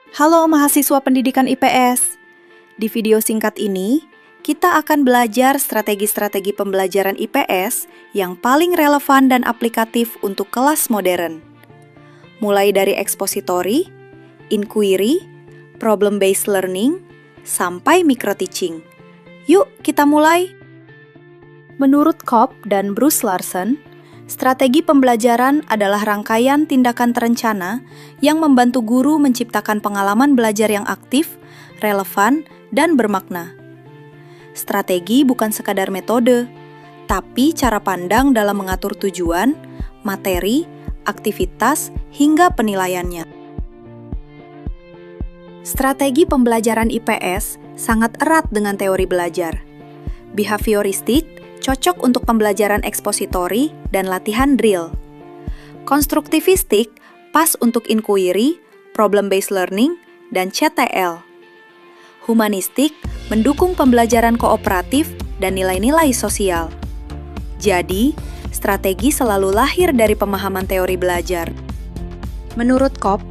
Halo mahasiswa pendidikan IPS. Di video singkat ini, kita akan belajar strategi-strategi pembelajaran IPS yang paling relevan dan aplikatif untuk kelas modern. Mulai dari expository, inquiry, problem-based learning, sampai micro-teaching. Yuk, kita mulai! Menurut Kopp dan Bruce Larson, strategi pembelajaran adalah rangkaian tindakan terencana yang membantu guru menciptakan pengalaman belajar yang aktif, relevan, dan bermakna. Strategi bukan sekadar metode, tapi cara pandang dalam mengatur tujuan, materi, aktivitas, hingga penilaiannya. Strategi pembelajaran IPS sangat erat dengan teori belajar. Behavioristik cocok untuk pembelajaran ekspositori dan latihan drill. Konstruktivistik pas untuk inquiry, problem-based learning, dan CTL. Humanistik mendukung pembelajaran kooperatif dan nilai-nilai sosial. Jadi, strategi selalu lahir dari pemahaman teori belajar. Menurut Kopp,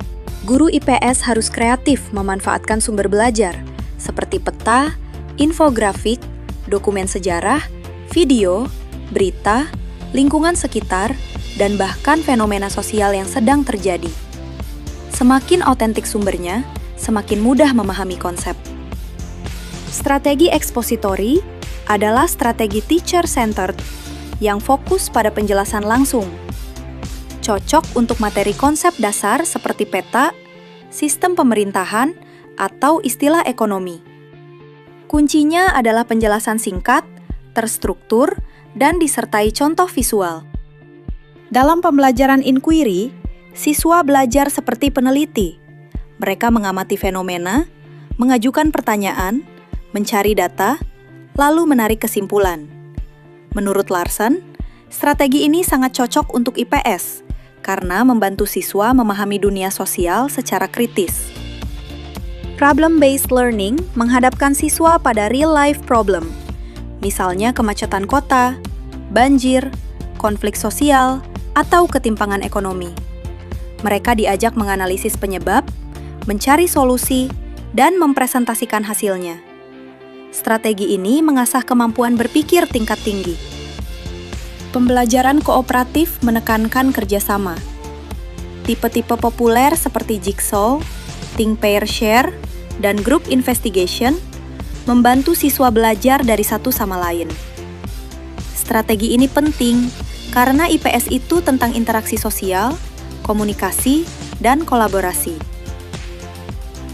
guru IPS harus kreatif memanfaatkan sumber belajar, seperti peta, infografik, dokumen sejarah, video, berita, lingkungan sekitar, dan bahkan fenomena sosial yang sedang terjadi. Semakin otentik sumbernya, semakin mudah memahami konsep. Strategi expository adalah strategi teacher-centered yang fokus pada penjelasan langsung. Cocok untuk materi konsep dasar seperti peta, sistem pemerintahan, atau istilah ekonomi. Kuncinya adalah penjelasan singkat, terstruktur, dan disertai contoh visual. Dalam pembelajaran inquiry, siswa belajar seperti peneliti. Mereka mengamati fenomena, mengajukan pertanyaan, mencari data, lalu menarik kesimpulan. Menurut Larson, strategi ini sangat cocok untuk IPS karena membantu siswa memahami dunia sosial secara kritis. Problem-based learning menghadapkan siswa pada real-life problem, misalnya kemacetan kota, banjir, konflik sosial, atau ketimpangan ekonomi. Mereka diajak menganalisis penyebab, mencari solusi, dan mempresentasikan hasilnya. Strategi ini mengasah kemampuan berpikir tingkat tinggi. Pembelajaran kooperatif menekankan kerjasama. Tipe-tipe populer seperti jigsaw, think pair share, dan group investigation membantu siswa belajar dari satu sama lain. Strategi ini penting karena IPS itu tentang interaksi sosial, komunikasi, dan kolaborasi.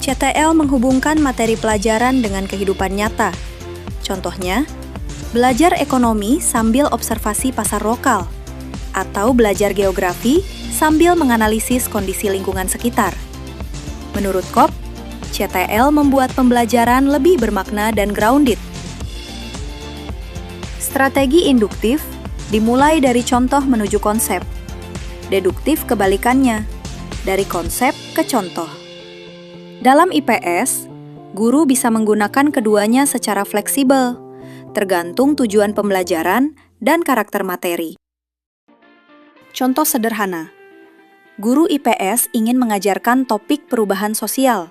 CTL menghubungkan materi pelajaran dengan kehidupan nyata. Contohnya, belajar ekonomi sambil observasi pasar lokal, atau belajar geografi sambil menganalisis kondisi lingkungan sekitar. Menurut Kopp, CTL membuat pembelajaran lebih bermakna dan grounded. Strategi induktif dimulai dari contoh menuju konsep. Deduktif kebalikannya, dari konsep ke contoh. Dalam IPS, guru bisa menggunakan keduanya secara fleksibel, tergantung tujuan pembelajaran dan karakter materi. Contoh sederhana, guru IPS ingin mengajarkan topik perubahan sosial.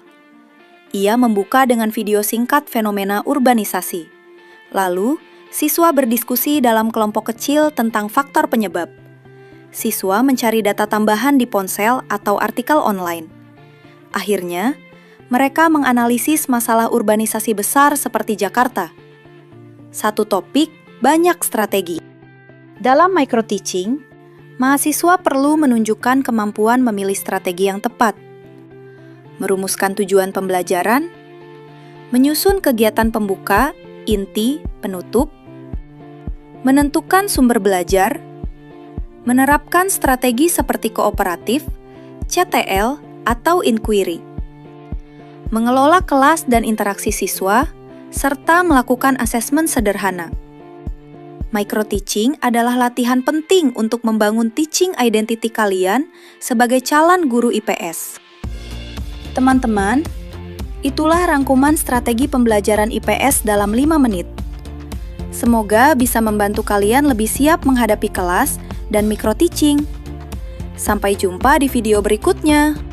Ia membuka dengan video singkat fenomena urbanisasi. Lalu, siswa berdiskusi dalam kelompok kecil tentang faktor penyebab. Siswa mencari data tambahan di ponsel atau artikel online. Akhirnya, mereka menganalisis masalah urbanisasi besar seperti Jakarta. Satu topik, banyak strategi. Dalam micro-teaching, mahasiswa perlu menunjukkan kemampuan memilih strategi yang tepat, merumuskan tujuan pembelajaran, menyusun kegiatan pembuka, inti, penutup, menentukan sumber belajar, menerapkan strategi seperti kooperatif, CTL, atau inquiry, mengelola kelas dan interaksi siswa, serta melakukan asesmen sederhana. Micro-teaching adalah latihan penting untuk membangun teaching identity kalian sebagai calon guru IPS. Teman-teman, itulah rangkuman strategi pembelajaran IPS dalam 5 menit. Semoga bisa membantu kalian lebih siap menghadapi kelas dan micro-teaching. Sampai jumpa di video berikutnya.